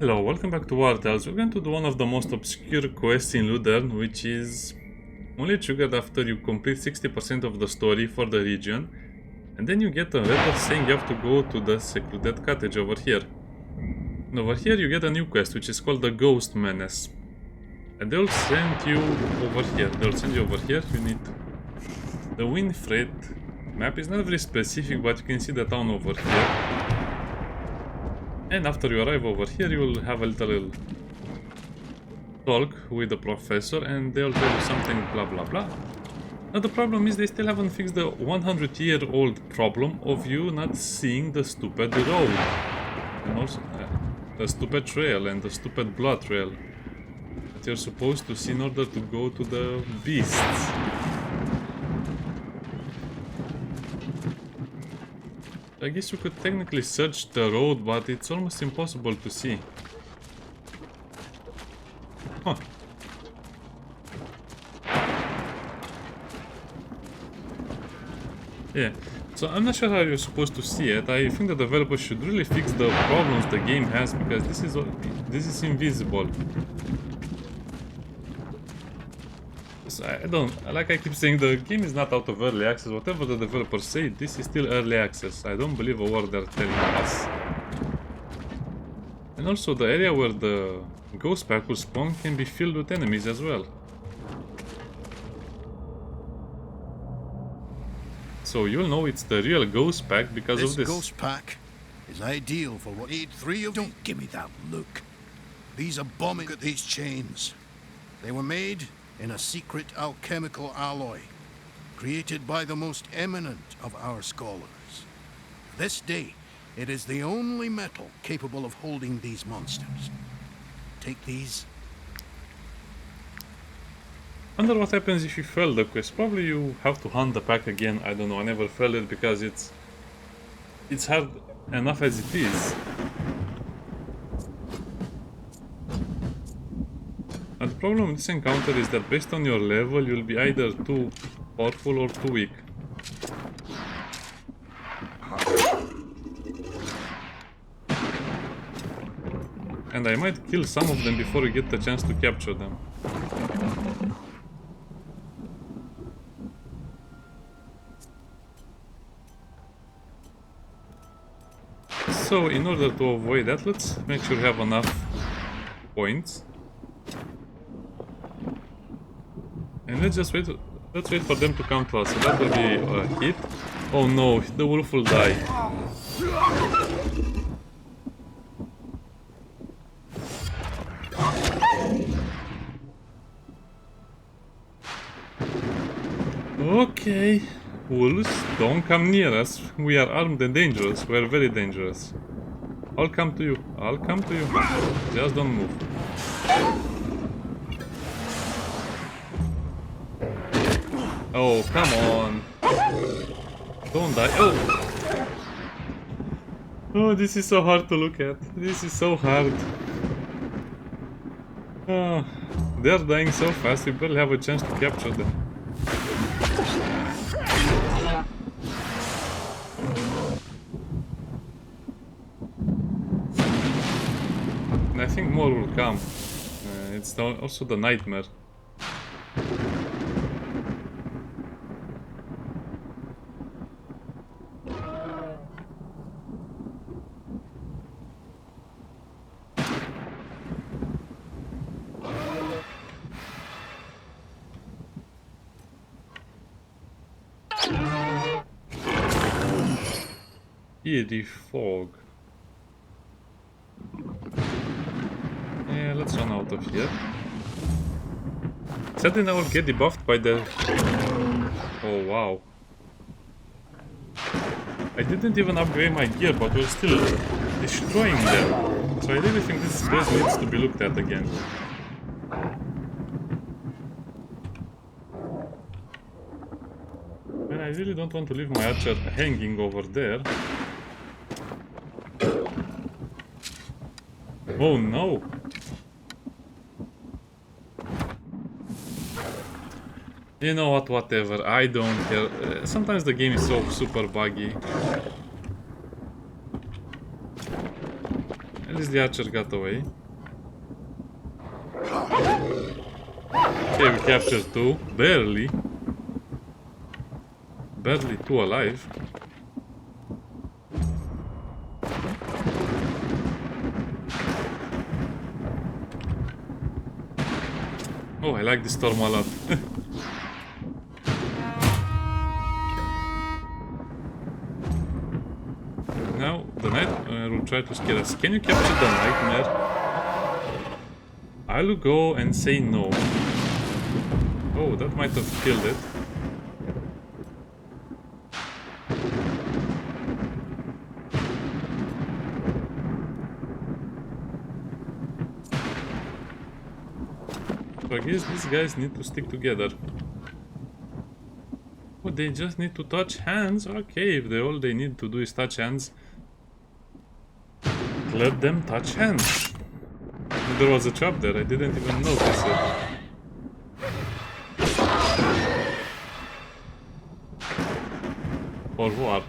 Hello, welcome back to WarTales. We're going to do one of the most obscure quests in Ludern, which is only triggered after you complete 60% of the story for the region, and then you get a letter saying you have to go to the secluded cottage over here. And over here you get a new quest, which is called the Ghost Menace. And they'll send you over here. You need the Winfred map. Is not very specific, but you can see the town over here. And after you arrive over here, you will have a little talk with the professor, and they'll tell you something blah blah blah. Now the problem is they still haven't fixed the 100-year-old problem of you not seeing the stupid road. And also the stupid trail and the stupid blood trail that you're supposed to see in order to go to the beasts. I guess you could technically search the road, but it's almost impossible to see. Huh. Yeah, so I'm not sure how you're supposed to see it. I think the developers should really fix the problems the game has, because this is invisible. So like I keep saying, the game is not out of early access. Whatever the developers say, this is still early access. I don't believe a word they're telling us. And also the area where the ghost pack will spawn can be filled with enemies as well. So you'll know it's the real ghost pack because of this. This ghost pack is ideal for what need three of. Don't give me that look. These abominable. Look at these chains. They were made in a secret alchemical alloy, created by the most eminent of our scholars. This day, it is the only metal capable of holding these monsters. Take these. Wonder what happens if you fail the quest. Probably you have to hunt the pack again. I don't know, I never failed it because it's hard enough as it is. And the problem with this encounter is that based on your level, you'll be either too powerful or too weak. And I might kill some of them before you get the chance to capture them. So in order to avoid that, let's make sure we have enough points. And let's wait for them to come to us. So that will be a hit. Oh no, the wolf will die. Okay, wolves, don't come near us. We are armed and dangerous. We are very dangerous. I'll come to you. I'll come to you. Just don't move. Oh, come on. Don't die. Oh! Oh, this is so hard to look at. This is so hard. Oh, they're dying so fast, we barely have a chance to capture them. And I think more will come. It's also the nightmare. Eerie fog. Yeah, let's run out of here. Sadly, I will get debuffed by the... Oh, wow. I didn't even upgrade my gear, but we're still destroying them. So I really think this base needs to be looked at again. And I really don't want to leave my archer hanging over there. Oh no! You know what, whatever, I don't care. Sometimes the game is so super buggy. least the archer got away. Okay, we captured 2. Barely. Barely 2 alive. Oh, I like this storm a lot. Now, the nightmare will try to scare us. Can you capture the nightmare? I'll go and say no. Oh, that might have killed it. So I guess these guys need to stick together. Oh, they just need to touch hands? Okay, if all they need to do is touch hands, let them touch hands. There was a trap there, I didn't even notice it. Or what?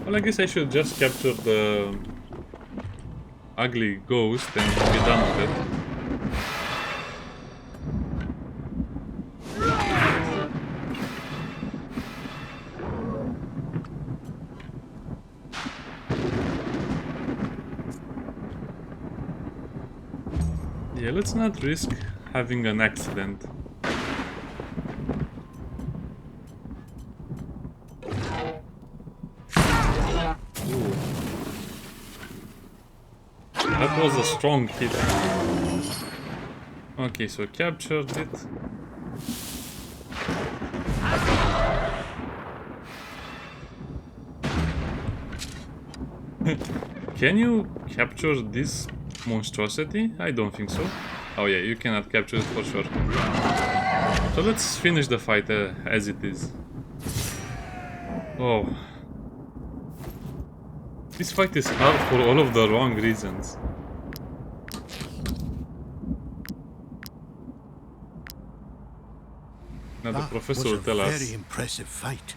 Well, I guess I should just capture the ugly ghost and be done with it. Yeah, let's not risk having an accident. Ooh. That was a strong hit. Okay, so captured it. Can you capture this monstrosity? I don't think so. Oh yeah, you cannot capture it for sure. So let's finish the fight as it is. Oh. This fight is hard for all of the wrong reasons. Now the professor will tell us. Very impressive fight.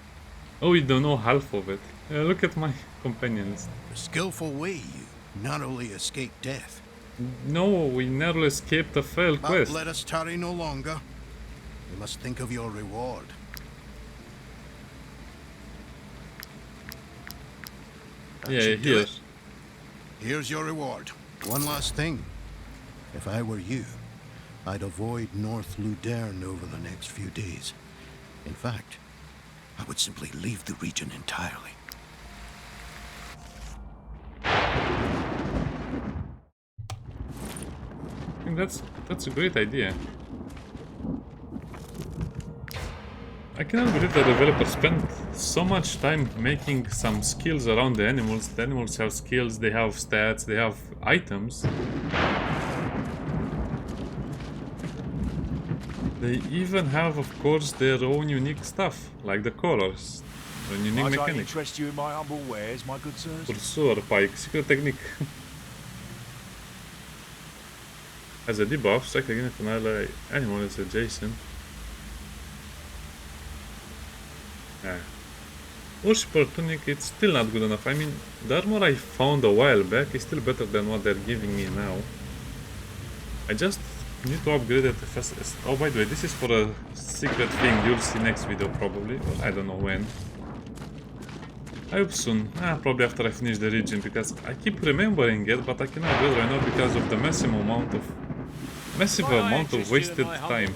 Oh, we don't know half of it. Look at my companions. A skillful way you narrowly escaped death. No, we narrowly escaped a failed But quest. let us tarry no longer. We must think of your reward. That Yeah, should do here. it. Here's your reward. One last thing. If I were you, I'd avoid North Ludern over the next few days. In fact, I would simply leave the region entirely. I think that's a great idea. I cannot believe the developer spent so much time making some skills around the animals. The animals have skills, they have stats, they have items. They even have, of course, their own unique stuff, like the colors, a unique Might I mechanic. interest you in my humble wares, my good sirs? Pursuer Pike, secret technique. As a debuff, strike again if an ally animal is adjacent. Yeah. Worshiper tunic, it's still not good enough. I mean, the armor I found a while back is still better than what they're giving me now. I just need to upgrade it fastest. Oh, by the way, this is for a secret thing you'll see next video probably, or I don't know when. I hope soon. Probably after I finish the region, because I keep remembering it, but I cannot do it right now because of the massive amount of wasted time.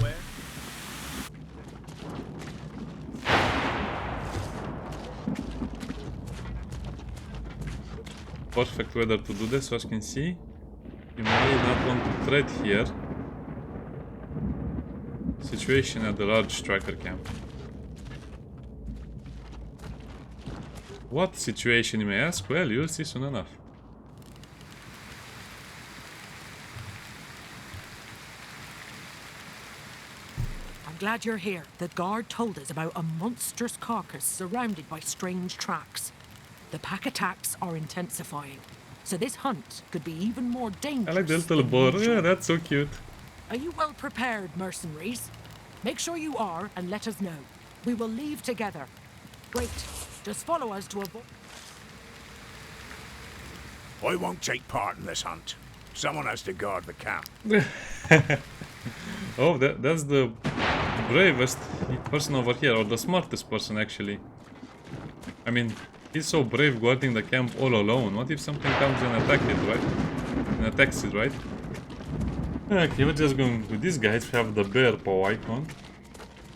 Perfect weather to do this, so as you can see. You may not want to tread here. Situation at the large striker camp. What situation, you may ask? Well, you'll see soon enough. I'm glad you're here. The guard told us about a monstrous carcass surrounded by strange tracks. The pack attacks are intensifying, so this hunt could be even more dangerous. I like the little than boar. usual. Yeah, that's so cute. Are you well prepared, mercenaries? Make sure you are and let us know. We will leave together. Wait, just follow us to avoid... I won't take part in this hunt. Someone has to guard the camp. Oh, that's the bravest person over here, or the smartest person actually. I mean, he's so brave guarding the camp all alone. What if something comes and attacks it, right? Okay, we're just going with these guys. We have the bear paw icon.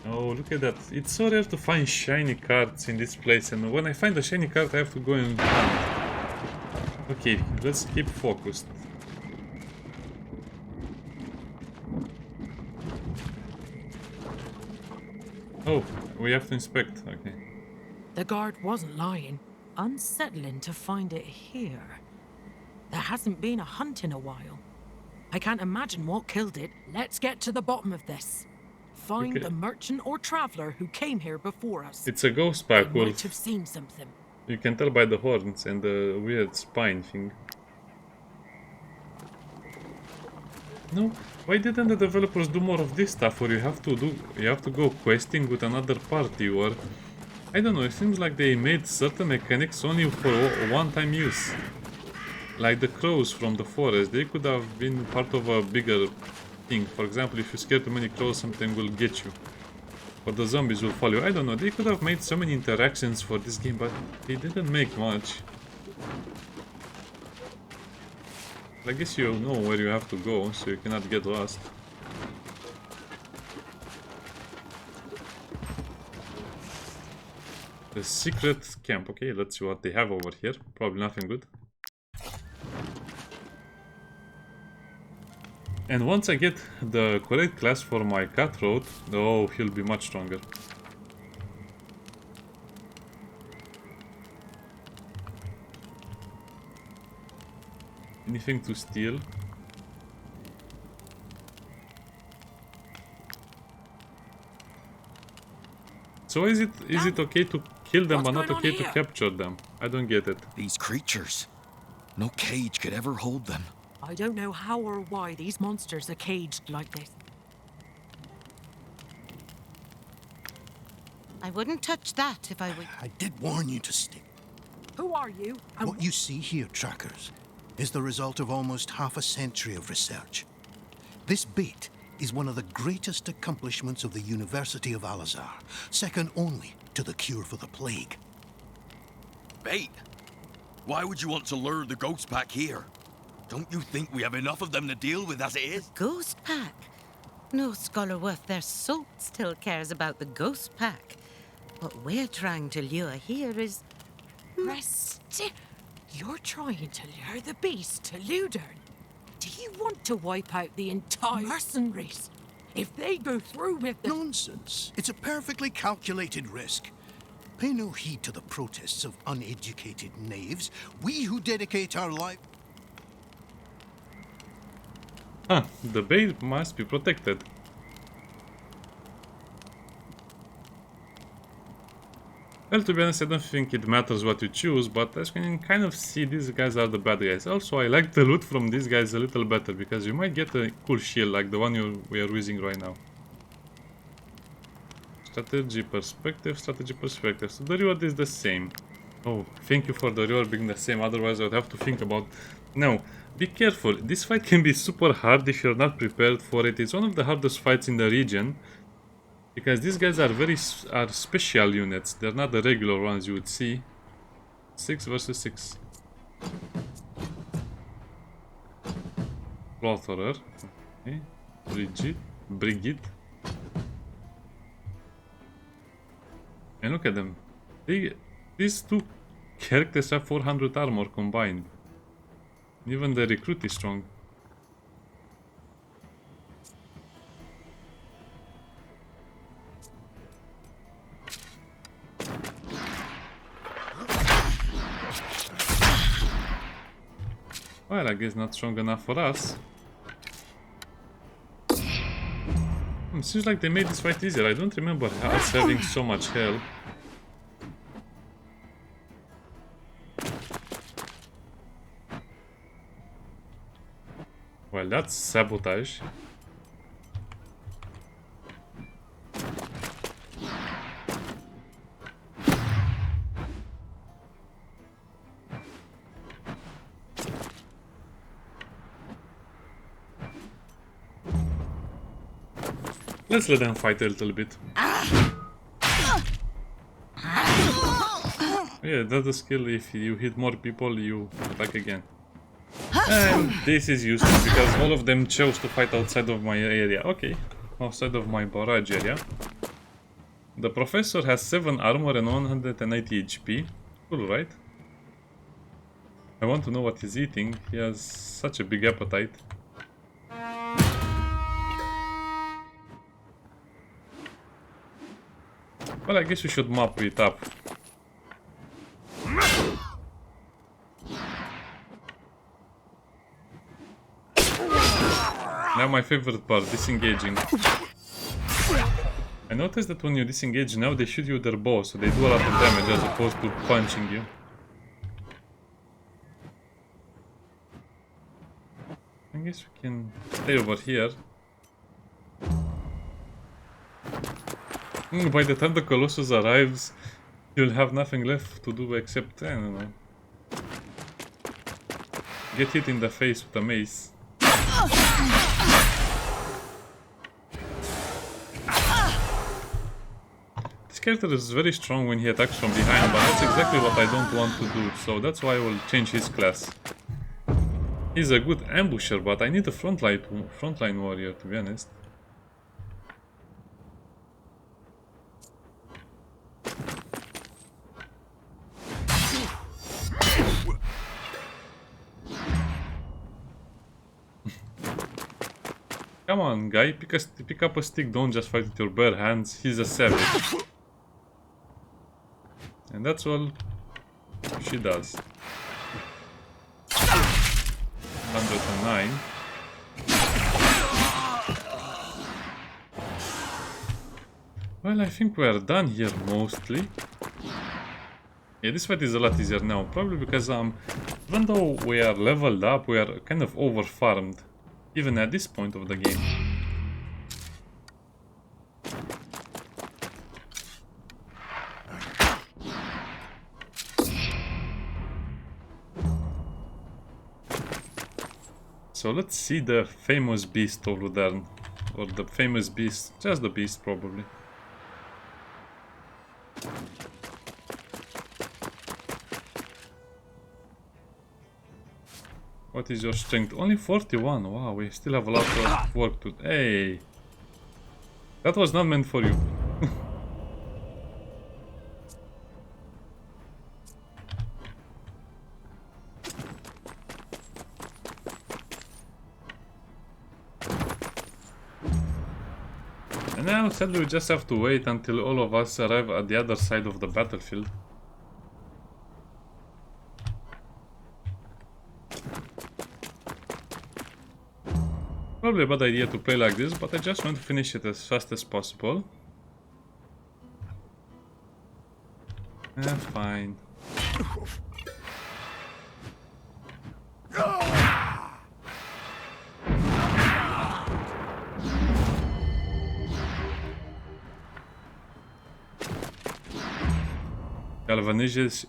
Oh, look at that. It's so rare to find shiny cards in this place, and when I find a shiny card I have to go and hunt. Okay, let's keep focused. Oh, we have to inspect, okay. The guard wasn't lying. Unsettling to find it here. There hasn't been a hunt in a while. I can't imagine what killed it. Let's get to the bottom of this. Find Okay. the merchant or traveler who came here before us. It's a ghost They pack, might Wolf. have seen something. You can tell by the horns and the weird spine thing. No, why didn't the developers do more of this stuff, or you have to go questing with another party, or I don't know, it seems like they made certain mechanics only for one-time use. Like the crows from the forest, they could have been part of a bigger thing. For example, if you scare too many crows, something will get you. Or the zombies will follow you. I don't know, they could have made so many interactions for this game, but they didn't make much. I guess you know where you have to go, so you cannot get lost. The secret camp. Okay, let's see what they have over here. Probably nothing good. And once I get the correct class for my cutthroat, oh, he'll be much stronger. Anything to steal? So is it okay to kill them but What's not going on okay to here? capture them? I don't get it. These creatures. No cage could ever hold them. I don't know how or why these monsters are caged like this. I wouldn't touch that if I were... I did warn you to stay. Who are you? And What you see here, trackers, is the result of almost half a century of research. This bait is one of the greatest accomplishments of the University of Al-Azhar, second only to the cure for the plague. Bait? Why would you want to lure the ghost pack here? Don't you think we have enough of them to deal with as it is? Ghost pack? No scholar worth their salt still cares about the ghost pack. What we're trying to lure here is... Rest. You're trying to lure the beast to Ludern. Do you want to wipe out the entire mercenaries? If they go through with the... Nonsense. It's a perfectly calculated risk. Pay no heed to the protests of uneducated knaves. We who dedicate our life... Huh, the bait must be protected. Well, to be honest, I don't think it matters what you choose, but as you can kind of see, these guys are the bad guys. Also, I like the loot from these guys a little better, because you might get a cool shield like the one we are using right now. Strategy perspective. So the reward is the same. Oh, thank you for the reward being the same, otherwise I would have to think about... No, be careful, this fight can be super hard if you're not prepared for it. It's one of the hardest fights in the region, because these guys are special units, they're not the regular ones you would see. 6 versus 6. Slaughterer. Okay. Brigitte. And look at them. These two characters have 400 armor combined. Even the recruit is strong. Well, I guess not strong enough for us. Seems like they made this fight easier. I don't remember us having so much health. Well, that's sabotage. Let's let them fight a little bit. Yeah, that's the skill. If you hit more people, you attack again. And this is useless because all of them chose to fight outside of my area. Okay, outside of my barrage area. The professor has 7 armor and 180 HP. Cool, right? I want to know what he's eating. He has such a big appetite. Well, I guess we should mop it up. Now my favorite part, disengaging. I noticed that when you disengage now they shoot you with their bow, so they do a lot of damage as opposed to punching you. I guess we can stay over here. By the time the Colossus arrives, you'll have nothing left to do except, I don't know, get hit in the face with a mace. This character is very strong when he attacks from behind, but that's exactly what I don't want to do, so that's why I will change his class. He's a good ambusher, but I need a frontline warrior, to be honest. Come on, guy, pick up a stick, don't just fight with your bare hands. He's a savage. And that's all she does. 109. Well, I think we are done here, mostly. Yeah, this fight is a lot easier now, probably because even though we are leveled up, we are kind of over-farmed. Even at this point of the game. So let's see the famous beast of Ludern. Or the famous beast, just the beast probably. What is your strength? Only 41. Wow, we still have a lot of work to do. Hey! That was not meant for you. And now sadly we just have to wait until all of us arrive at the other side of the battlefield. Probably a bad idea to play like this, but I just want to finish it as fast as possible. Fine.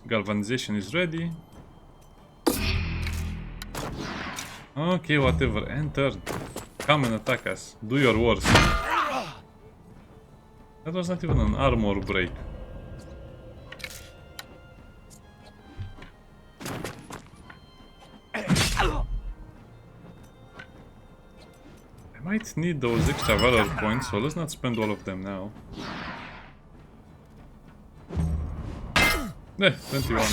Galvanization is ready. Okay, whatever. Enter. Come and attack us. Do your worst. That was not even an armor break. I might need those extra valor points, so let's not spend all of them now. 21.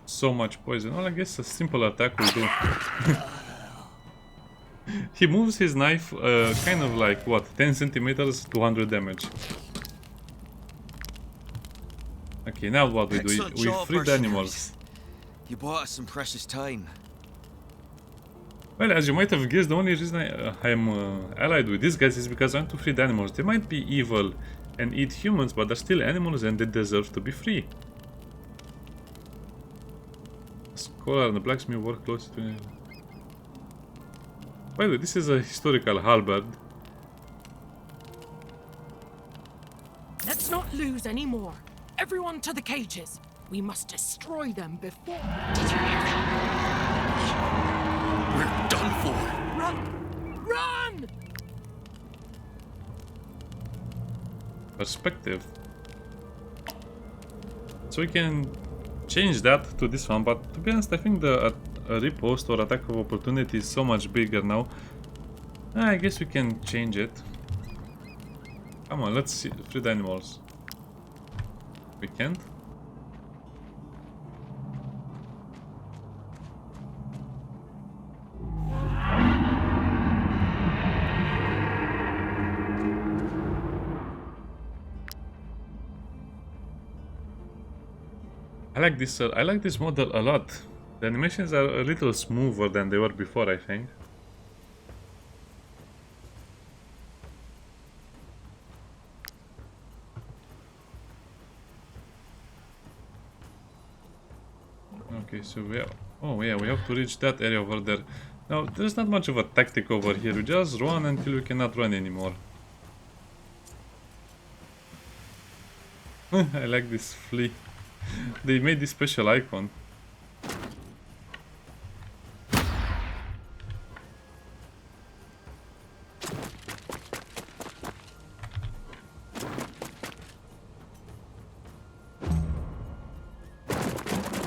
So much poison. Well, I guess a simple attack will do. He moves his knife kind of like, what, 10 centimeters, 200 damage. Okay, now what we do? We free the animals. You bought us some precious time. Well, as you might have guessed, the only reason I am allied with these guys is because I want to free the animals. They might be evil and eat humans, but they're still animals and they deserve to be free. Scholar and the blacksmith work close to... By the way, this is a historical halberd. Let's not lose any more. Everyone to the cages. We must destroy them before... Did you hear that? Run! Run! Perspective. So we can change that to this one, but to be honest, I think the riposte or attack of opportunity is so much bigger now. I guess we can change it. Come on, let's see. Free the animals. We can't? I like this model a lot. The animations are a little smoother than they were before, I think. Okay, so we have... Oh yeah, we have to reach that area over there. Now, there's not much of a tactic over here. We just run until we cannot run anymore. I like this flea. They made this special icon.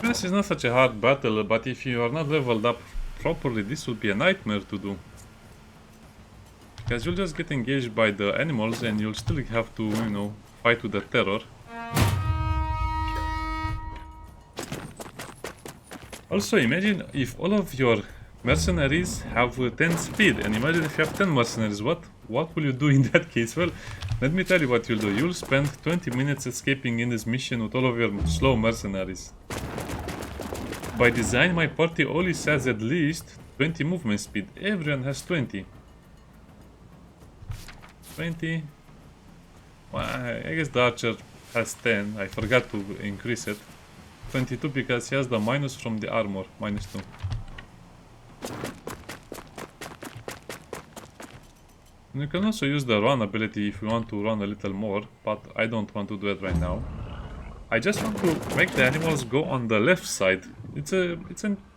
This is not such a hard battle, but if you are not leveled up properly, this would be a nightmare to do. Because you'll just get engaged by the animals and you'll still have to, you know, fight with the terror. Also, imagine if all of your mercenaries have 10 speed, and imagine if you have 10 mercenaries, what will you do in that case? Well, let me tell you what you'll do. You'll spend 20 minutes escaping in this mission with all of your slow mercenaries. By design, my party always has at least 20 movement speed. Everyone has 20. 20. Well, I guess the archer has 10. I forgot to increase it. 22 because he has the minus from the armor. Minus 2. And you can also use the run ability if you want to run a little more, but I don't want to do it right now. I just want to make the animals go on the left side. It's a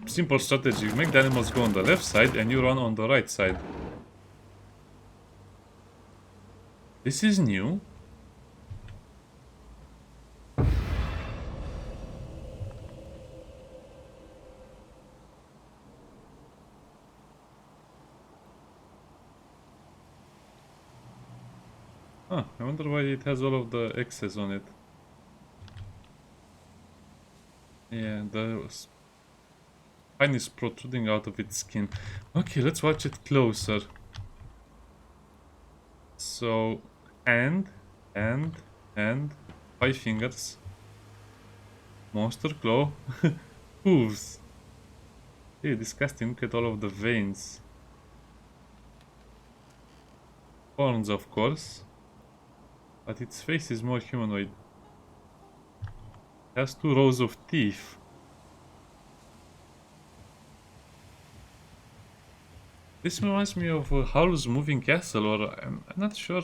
simple strategy. You make the animals go on the left side and you run on the right side. This is new. Huh, I wonder why it has all of the X's on it. Yeah, the spine is protruding out of its skin. Okay, let's watch it closer. So, hand, 5 fingers. Monster claw. Hooves. Hey, disgusting, look at all of the veins. Horns, of course. But its face is more humanoid. It has 2 rows of teeth. This reminds me of Howl's Moving Castle, or I'm not sure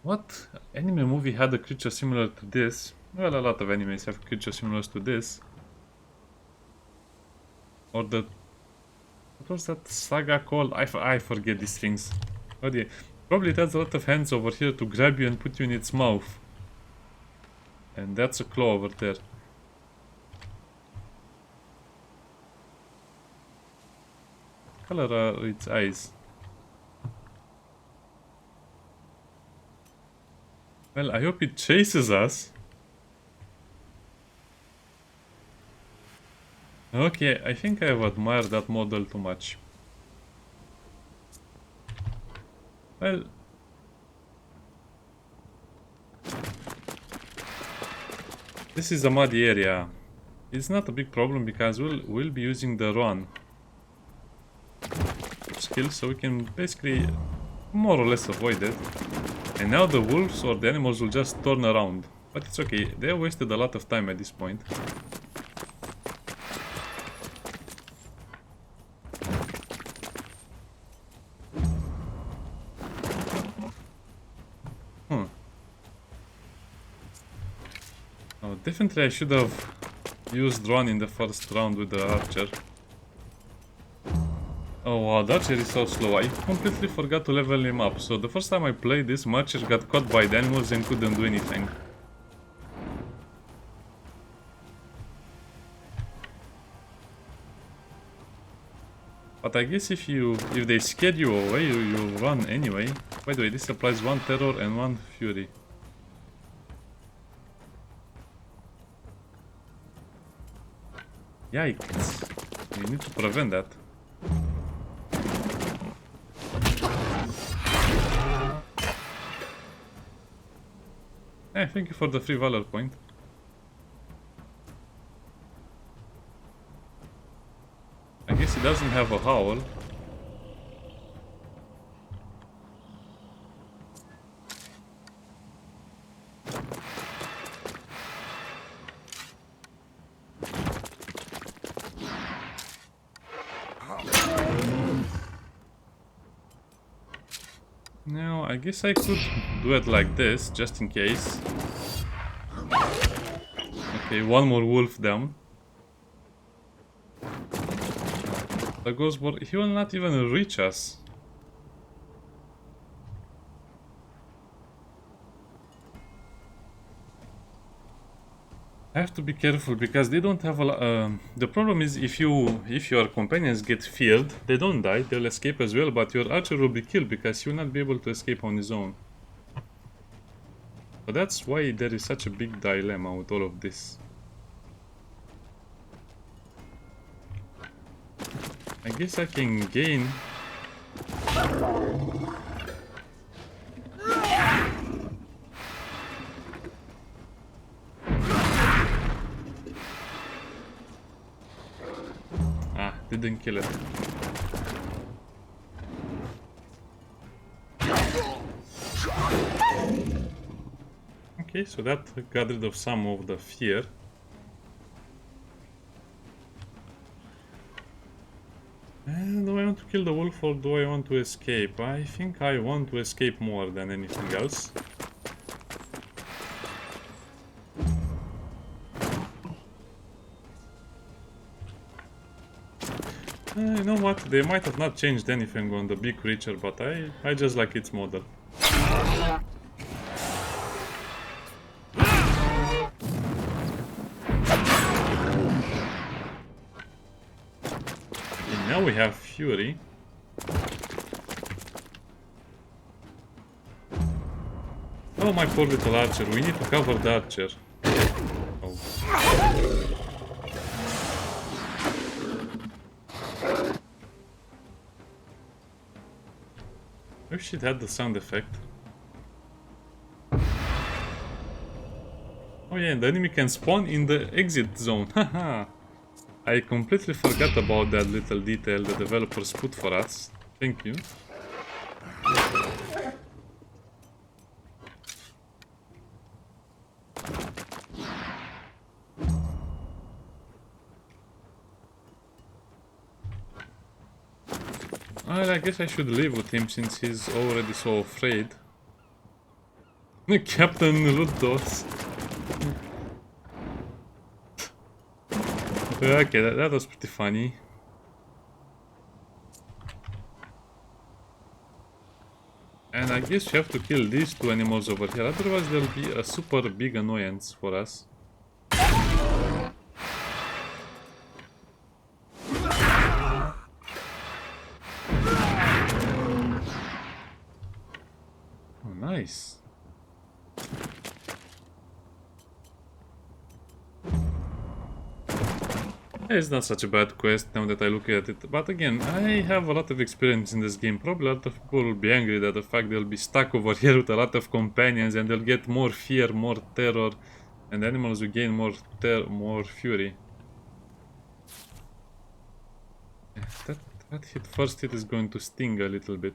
what anime movie had a creature similar to this. Well, a lot of animes have creatures similar to this. Or the... What was that saga called? I forget these things. Oh yeah. Probably it has a lot of hands over here to grab you and put you in its mouth. And that's a claw over there. What color are its eyes? Well, I hope it chases us. Okay, I think I have admired that model too much. Well... This is a muddy area. It's not a big problem because we'll be using the run skill, so we can basically more or less avoid it. And now the wolves or the animals will just turn around. But it's okay, they have wasted a lot of time at this point. Definitely I should have used run in the first round with the archer. Oh wow, that archer is so slow. I completely forgot to level him up. So the first time I played this, my archer got caught by the animals and couldn't do anything. But I guess if they scared you away, you run anyway. By the way, this applies 1 terror and 1 fury. Yikes. We need to prevent that. Thank you for the free valor point. I guess he doesn't have a howl. Now, I guess I could do it like this, just in case. Okay, one more wolf down. The ghost board, he will not even reach us. I have to be careful because they don't have a the problem is if your companions get feared, they don't die, they'll escape as well, but your archer will be killed because he will not be able to escape on his own. So that's why there is such a big dilemma with all of this. I guess I can gain. Didn't kill it. Okay, so that got rid of some of the fear. And do I want to kill the wolf or do I want to escape? I think I want to escape more than anything else. You know what? They might have not changed anything on the big creature, but I just like its model. Okay, now we have Fury. Oh, my poor little archer. We need to cover the archer. Oh. I wish it had the sound effect. Oh yeah, and the enemy can spawn in the exit zone. Haha! I completely forgot about that little detail the developers put for us. Thank you. Well, I guess I should leave with him since he's already so afraid. Captain Ludern. Okay, that was pretty funny. And I guess you have to kill these two animals over here, otherwise there'll be a super big annoyance for us. Oh, nice. It's not such a bad quest now that I look at it, but again, I have a lot of experience in this game. Probably a lot of people will be angry that the fact they'll be stuck over here with a lot of companions and they'll get more fear, more terror, and the animals will gain more fury. That first hit is going to sting a little bit.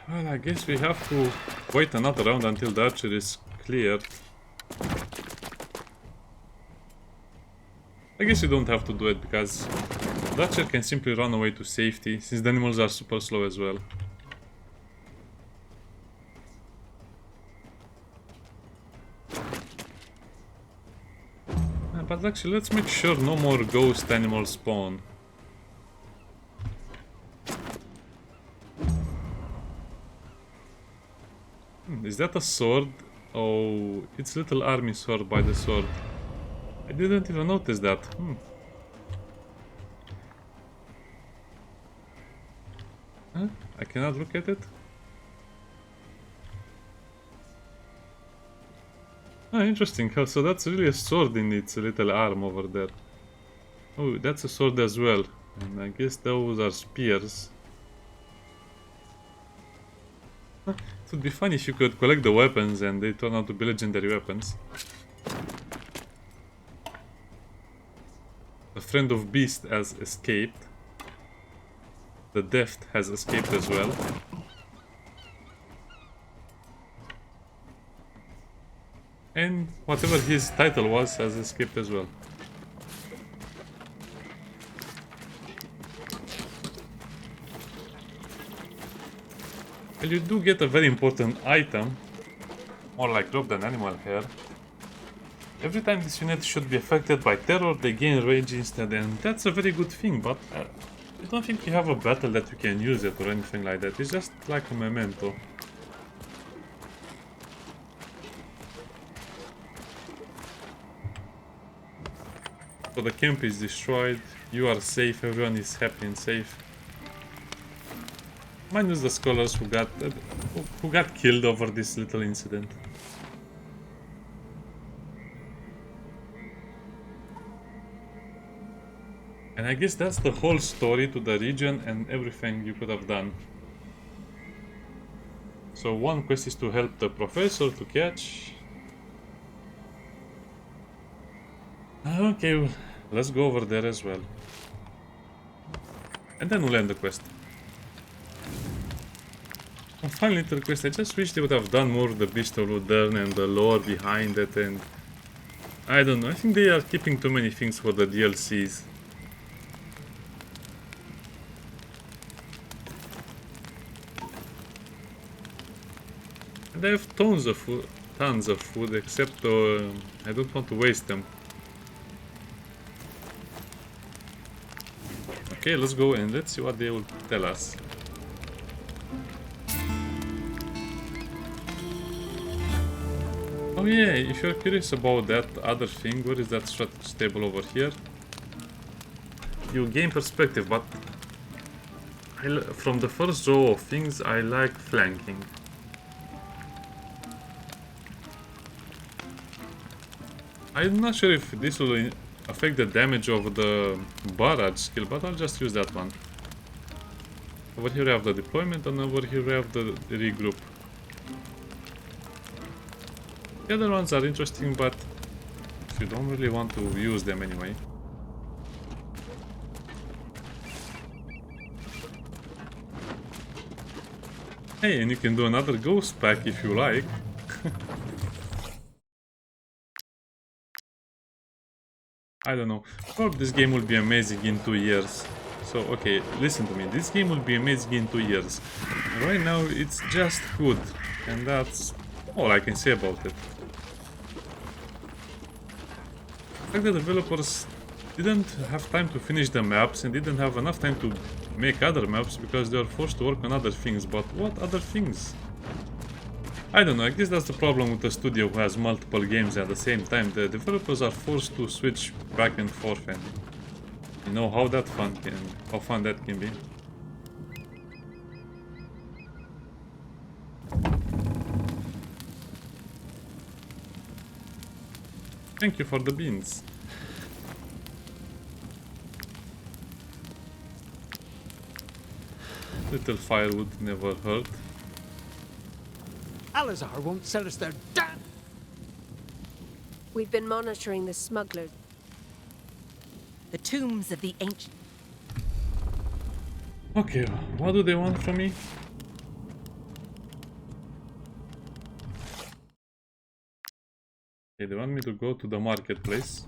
Well, I guess we have to wait another round until the archer is cleared. I guess you don't have to do it because Dutcher can simply run away to safety since the animals are super slow as well. But actually, let's make sure no more ghost animals spawn. Is that a sword? Oh, it's little army sword by the sword. I didn't even notice that. Huh? I cannot look at it? Ah, interesting. So that's really a sword in its little arm over there. Oh, that's a sword as well. And I guess those are spears. Huh. It would be fun if you could collect the weapons and they turn out to be legendary weapons. The friend of beast has escaped. The deft has escaped as well. And whatever his title was has escaped as well. Well, you do get a very important item, more like rope than animal hair. Every time this unit should be affected by terror, they gain rage instead, and that's a very good thing, but I don't think you have a battle that you can use it or anything like that. It's just like a memento. So the camp is destroyed, you are safe, everyone is happy and safe. Minus the scholars who got killed over this little incident. And I guess that's the whole story to the region and everything you could have done. So one quest is to help the professor to catch. Okay, let's go over there as well. And then we'll end the quest. A fun little quest. I just wish they would have done more of the Beast of Ludern and the lore behind it, and I don't know, I think they are keeping too many things for the DLCs. And I have tons of food, except I don't want to waste them. Okay, let's go and let's see what they will tell us. Oh yeah, if you're curious about that other thing, where is that strategy table over here? You gain perspective, but from the first row of things, I like flanking. I'm not sure if this will affect the damage of the barrage skill, but I'll just use that one. Over here we have the deployment, and over here we have the regroup. The other ones are interesting, but if you don't really want to use them anyway. Hey, and you can do another ghost pack if you like. I don't know. Hope this game will be amazing in 2 years. So, okay, listen to me. This game will be amazing in 2 years. Right now, it's just good. And that's all I can say about it. The fact that developers didn't have time to finish the maps and didn't have enough time to make other maps because they were forced to work on other things. But what other things? I don't know, I guess that's the problem with a studio who has multiple games at the same time. The developers are forced to switch back and forth, and you know how fun that can be. Thank you for the beans. Little firewood never hurt. Alizar won't sell us their damn... We've been monitoring the smugglers. The tombs of the ancient. Okay, what do they want from me? Okay, they want me to go to the marketplace.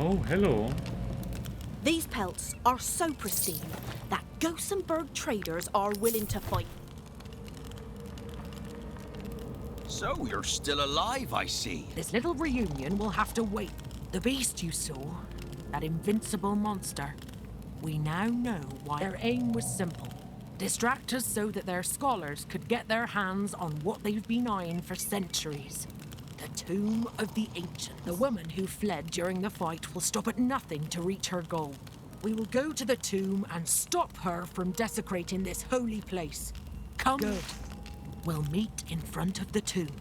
Oh, hello. These pelts are so pristine that Gothenburg traders are willing to fight. So you're still alive, I see. This little reunion will have to wait. The beast you saw, that invincible monster, we now know why their aim was simple. Distract us so that their scholars could get their hands on what they've been eyeing for centuries. The Tomb of the Ancients. The woman who fled during the fight will stop at nothing to reach her goal. We will go to the tomb and stop her from desecrating this holy place. Come. Good. We'll meet in front of the tomb.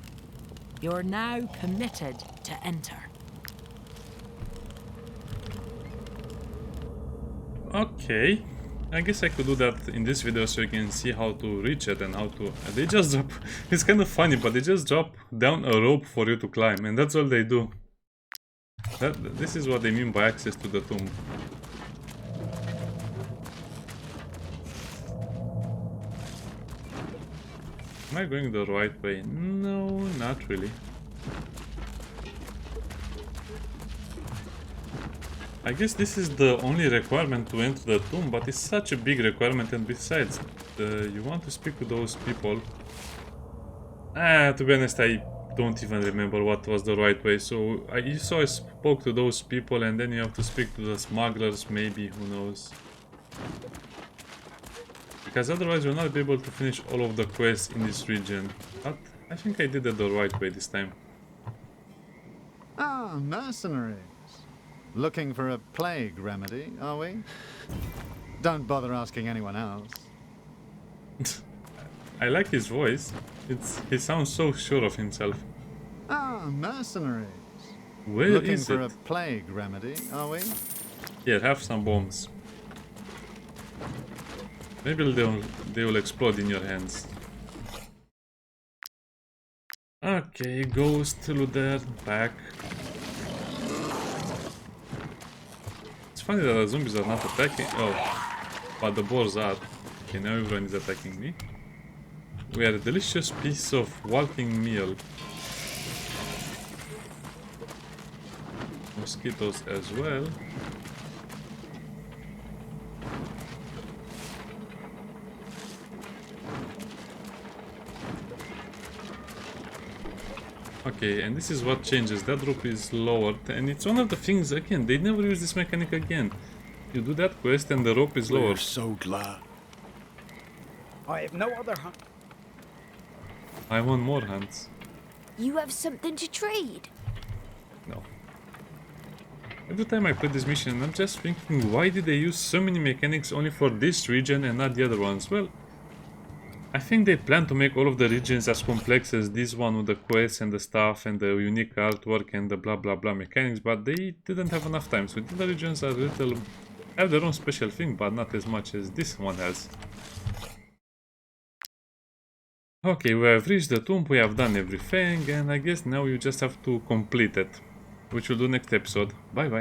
You're now permitted to enter. Okay. I guess I could do that in this video so you can see how to reach it and how to... They just drop... It's kind of funny, but they just drop down a rope for you to climb, and that's all they do. This is what they mean by access to the tomb. Am I going the right way? No, not really. I guess this is the only requirement to enter the tomb, but it's such a big requirement, and besides, you want to speak to those people. To be honest, I don't even remember what was the right way, so I spoke to those people, and then you have to speak to the smugglers, maybe, who knows. Because otherwise you'll not be able to finish all of the quests in this region. But I think I did it the right way this time. Ah, mercenaries. Looking for a plague remedy, are we? Don't bother asking anyone else. I like his voice. He sounds so sure of himself. Ah, mercenaries. Where Looking is for it? a plague remedy, are we? Here, have some bombs. Maybe they will explode in your hands. Okay, Ghost, Ludern, back. It's funny that the zombies are not attacking. Oh, but the boars are. Okay, now everyone is attacking me. We are a delicious piece of walking meal. Mosquitoes as well. Okay, and this is what changes. That rope is lowered, and it's one of the things, again, they never use this mechanic again. You do that quest and the rope is We're lowered. so glad. I have no other hunt. I want more hunts. You have something to trade. No. Every time I play this mission, I'm just thinking, why did they use so many mechanics only for this region and not the other ones? Well, I think they plan to make all of the regions as complex as this one with the quests and the stuff and the unique artwork and the blah blah blah mechanics, but they didn't have enough time, so the other regions are have their own special thing, but not as much as this one has. Okay, we have reached the tomb, we have done everything, and I guess now you just have to complete it, which we'll do next episode. Bye bye.